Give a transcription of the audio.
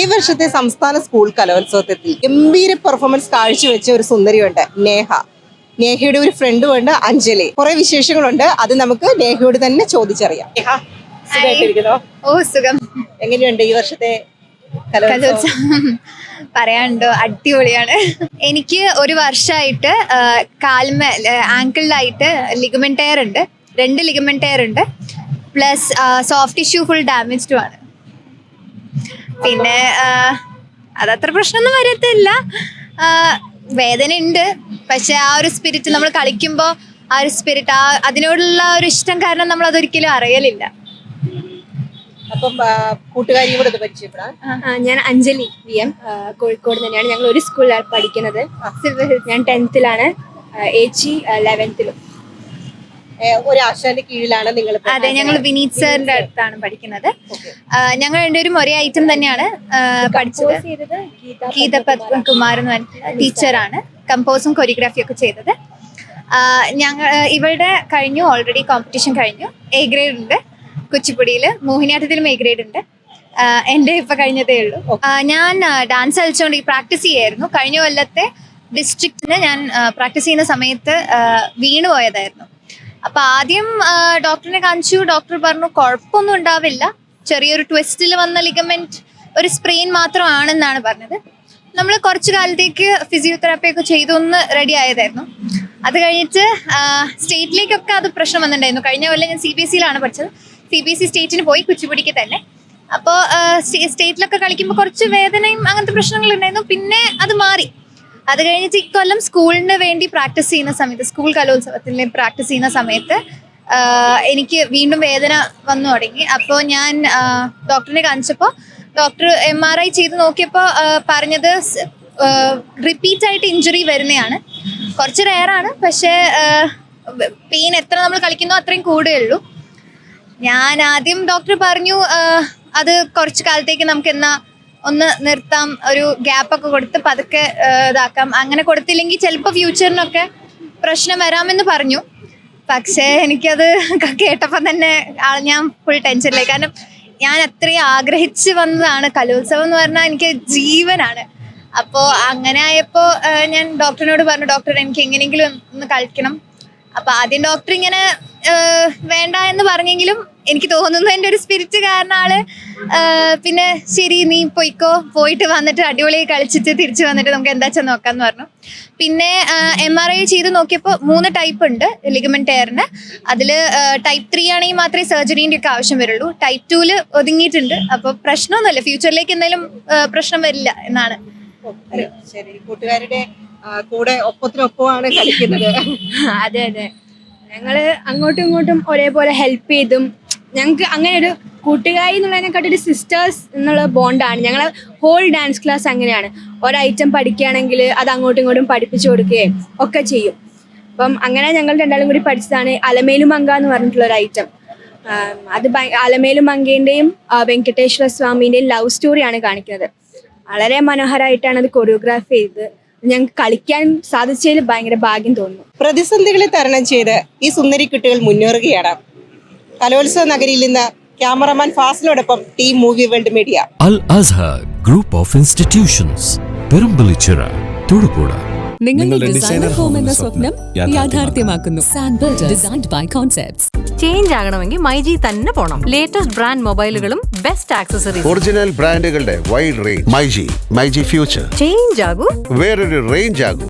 ഈ വർഷത്തെ സംസ്ഥാന സ്കൂൾ കലോത്സവത്തിൽ ഗംഭീര പെർഫോമൻസ് കാഴ്ചവെച്ച ഒരു സുന്ദരിയുണ്ട്, നേഹ. നേഹയുടെ ഒരു ഫ്രണ്ടും ഉണ്ട്, അഞ്ജലി. കുറെ വിശേഷങ്ങളുണ്ട്, അത് നമുക്ക് നേഹയോട് തന്നെ ചോദിച്ചറിയാം. നേഹ, സുഖമായിട്ടിരിക്കുന്നോ? ഓ സുഖം. എങ്ങനെയുണ്ട് ഈ വർഷത്തെ കലോത്സവം? പറയാനുണ്ടോ, അടിപൊളിയാണ്. എനിക്ക് ഒരു വർഷമായിട്ട് ആങ്കിളിലായിട്ട് ലിഗമെന്റ് ടയർ ഉണ്ട്, 2 ലിഗമെന്റ് ടയർ ഉണ്ട്, പ്ലസ് സോഫ്റ്റ് ടിഷ്യൂ ഫുൾ ഡാമേജ്ഡും ആണ്. പിന്നെ അതത്ര പ്രശ്നമൊന്നും വരത്തില്ല, വേദന ഉണ്ട്. പക്ഷെ ആ ഒരു സ്പിരിറ്റ് നമ്മൾ കളിക്കുമ്പോൾ, ആ ഒരു സ്പിരിറ്റ്, അതിനോടുള്ള ഒരു ഇഷ്ടം കാരണം നമ്മൾ അതൊരിക്കലും അറിയലില്ല. അപ്പം കൂട്ടുകാരിയും കൂടെ പരിചയപ്പെടാം. ഞാൻ അഞ്ജലി VM, കോഴിക്കോട് തന്നെയാണ്. ഞങ്ങൾ ഒരു സ്കൂളിലാണ് പഠിക്കുന്നത്. ഞാൻ 10th-ലാണ്, ഏച്ചി 11th-ലും. ഒരു ആശാന്റെ കീഴിലാണ് നിങ്ങൾ? അതെ, ഞങ്ങൾ വിനീത് സാറിന്റെ അടുത്താണ് പഠിക്കുന്നത്. ഞങ്ങൾ രണ്ടുപേരും ഒരേ ഐറ്റം തന്നെയാണ് പഠിച്ചത്. ഗീത പത്മകുമാർ എന്ന് പറഞ്ഞ ടീച്ചറാണ് കമ്പോസും കൊറിയോഗ്രാഫിയും ഒക്കെ ചെയ്തത്. ഞങ്ങൾ ഇവളുടെ കഴിഞ്ഞു, ഓൾറെഡി കോമ്പറ്റീഷൻ കഴിഞ്ഞു. A ഗ്രേഡ് ഉണ്ട് കുച്ചിപ്പുടിയിൽ, മോഹിനിയാട്ടത്തിലും A ഗ്രേഡ് ഉണ്ട്. എൻ്റെ ഇപ്പം കഴിഞ്ഞതേ ഉള്ളൂ. ഞാൻ ഡാൻസ് കളിച്ചുകൊണ്ട് പ്രാക്ടീസ് ചെയ്യായിരുന്നു. കഴിഞ്ഞ കൊല്ലത്തെ ഡിസ്ട്രിക്റ്റിന് ഞാൻ പ്രാക്ടീസ് ചെയ്യുന്ന സമയത്ത് വീണു പോയതായിരുന്നു. അപ്പം ആദ്യം ഡോക്ടറിനെ കാണിച്ചു. ഡോക്ടർ പറഞ്ഞു കുഴപ്പമൊന്നും ഉണ്ടാവില്ല, ചെറിയൊരു ട്വിസ്റ്റിൽ വന്ന ലിഗമെന്റ്, ഒരു സ്പ്രെയിൻ മാത്രമാണെന്നാണ് പറഞ്ഞത്. നമ്മൾ കുറച്ച് കാലത്തേക്ക് ഫിസിയോതെറാപ്പി ഒക്കെ ചെയ്തൊന്ന് റെഡി ആയതായിരുന്നു. അത് കഴിഞ്ഞിട്ട് സ്റ്റേറ്റിലേക്കൊക്കെ അത് പ്രശ്നം വന്നിട്ടുണ്ടായിരുന്നു. കഴിഞ്ഞ കൊല്ലം ഞാൻ CBSE-യിലാണ് പഠിച്ചത്. CBSE സ്റ്റേറ്റിന് പോയി, കുച്ചിപ്പുടിക്ക് തന്നെ. അപ്പോൾ സ്റ്റേറ്റിലൊക്കെ കളിക്കുമ്പോൾ കുറച്ച് വേദനയും അങ്ങനത്തെ പ്രശ്നങ്ങളുണ്ടായിരുന്നു. പിന്നെ അത് മാറി. അത് കഴിഞ്ഞിട്ട് ഇക്കൊല്ലം സ്കൂളിന് വേണ്ടി പ്രാക്ടീസ് ചെയ്യുന്ന സമയത്ത്, സ്കൂൾ കലോത്സവത്തിൽ പ്രാക്ടീസ് ചെയ്യുന്ന സമയത്ത് എനിക്ക് വീണ്ടും വേദന വന്നു തുടങ്ങി. അപ്പോൾ ഞാൻ ഡോക്ടറിനെ കാണിച്ചപ്പോൾ ഡോക്ടർ MRI ചെയ്ത് നോക്കിയപ്പോൾ പറഞ്ഞത് റിപ്പീറ്റായിട്ട് ഇഞ്ചുറി വരുന്നതാണ്. കുറച്ച് റെയറാണ്, പക്ഷേ പെയിൻ എത്ര നമ്മൾ കളിക്കുന്നോ അത്രയും കൂടുകയുള്ളൂ. ഞാൻ ആദ്യം ഡോക്ടർ പറഞ്ഞു അത് കുറച്ച് കാലത്തേക്ക് നമുക്ക് ഒന്ന് നിർത്താം, ഒരു ഗ്യാപ്പൊക്കെ കൊടുത്ത് പതുക്കെ ഇതാക്കാം. അങ്ങനെ കൊടുത്തില്ലെങ്കിൽ ചിലപ്പോൾ ഫ്യൂച്ചറിനൊക്കെ പ്രശ്നം വരാമെന്ന് പറഞ്ഞു. പക്ഷേ എനിക്കത് കേട്ടപ്പോൾ തന്നെ ഞാൻ ഫുൾ ടെൻഷനിലായി. കാരണം ഞാൻ അത്രയും ആഗ്രഹിച്ച് വന്നതാണ് കലോത്സവം എന്ന് പറഞ്ഞാൽ, എനിക്ക് ജീവനാണ്. അപ്പോൾ അങ്ങനെ ആയപ്പോൾ ഞാൻ ഡോക്ടറിനോട് പറഞ്ഞു, ഡോക്ടർ എനിക്ക് എങ്ങനെയെങ്കിലും ഒന്ന് കളിക്കണം. അപ്പോൾ ആദ്യം ഡോക്ടർ ഇങ്ങനെ വേണ്ട എന്ന് പറഞ്ഞെങ്കിലും എനിക്ക് തോന്നുന്നു എൻ്റെ ഒരു സ്പിരിറ്റ് കാരണം ആള് പിന്നെ ശരി നീ പോയിക്കോ, പോയിട്ട് വന്നിട്ട് അടിപൊളിയായി കളിച്ചിട്ട് തിരിച്ച് വന്നിട്ട് നമുക്ക് എന്താ വെച്ചാൽ നോക്കാമെന്ന് പറഞ്ഞു. പിന്നെ MRI ചെയ്ത് നോക്കിയപ്പോൾ 3 ടൈപ്പ് ഉണ്ട് ലിഗമെന്റ് ടയറിന്. അതിൽ ടൈപ്പ് 3 ആണെങ്കിൽ മാത്രമേ സർജറീൻ്റെ ഒക്കെ ആവശ്യം വരുള്ളൂ. ടൈപ്പ് 2-ൽ ഒതുങ്ങിയിട്ടുണ്ട്. അപ്പോൾ പ്രശ്നമൊന്നുമില്ല, ഫ്യൂച്ചറിലേക്ക് എന്തെങ്കിലും പ്രശ്നം വരില്ല എന്നാണ്. ശരി, കൂട്ടുകാരുടെ കൂടെ ഒപ്പത്തിനൊപ്പമാണ് കളിക്കുന്നത്. അതെ അതെ, ഞങ്ങൾ അങ്ങോട്ടും ഇങ്ങോട്ടും ഒരേപോലെ ഹെൽപ്പ് ചെയ്തും, ഞങ്ങൾക്ക് അങ്ങനെ ഒരു കൂട്ടുകാരി എന്നുള്ളതിനെക്കാട്ടി ഒരു സിസ്റ്റേഴ്സ് എന്നുള്ള ബോണ്ടാണ്. ഞങ്ങൾ ഹോൾ ഡാൻസ് ക്ലാസ് അങ്ങനെയാണ്. ഒരൈറ്റം പഠിക്കുകയാണെങ്കിൽ അത് അങ്ങോട്ടും ഇങ്ങോട്ടും പഠിപ്പിച്ചു കൊടുക്കുകയും ഒക്കെ ചെയ്യും. അപ്പം അങ്ങനെ ഞങ്ങൾ രണ്ടാളും കൂടി പഠിച്ചതാണ് അലമേലു മങ്ക എന്ന് പറഞ്ഞിട്ടുള്ള ഒരു ഐറ്റം. അത് അലമേലു മങ്കേൻ്റെയും വെങ്കടേശ്വര സ്വാമീൻ്റെയും ലവ് സ്റ്റോറിയാണ് കാണിക്കുന്നത്. വളരെ മനോഹരമായിട്ടാണ് അത് കൊറിയോഗ്രാഫ് ചെയ്തത്. ഞങ്ങൾക്ക് കളിക്കാൻ സാധിച്ചതിൽ ഭയങ്കര ഭാഗ്യം തോന്നുന്നു. പ്രതിസന്ധികളെ തരണം ചെയ്ത് ഈ സുന്ദരി കുട്ടികൾ മുന്നേറുകയാണ്. കലോത്സവ നഗരിയിൽ നിന്ന് ക്യാമറമാൻ ഫാസിലോടൊപ്പം team movie world media. Al Azhar Group of Institutions, Perumbalichira, Thodupuzha. നിങ്ങളുടെ ഡിസൈനർ ഹോം എന്ന സ്വപ്നം യാഥാർത്ഥ്യമാക്കുന്നു. Sanbuild, designed by concepts. Change ആകണമെങ്കിൽ മൈജി തന്നെ പോണം. ലേറ്റസ്റ്റ് ബ്രാൻഡ് മൊബൈലുകളും ബെസ്റ്റ് ആക്സസറീസ്, ഒറിജിനൽ ബ്രാൻഡുകളുടെ wide range. MyG future. Change ആകൂ, വേറൊരു റേഞ്ച് ആകൂ.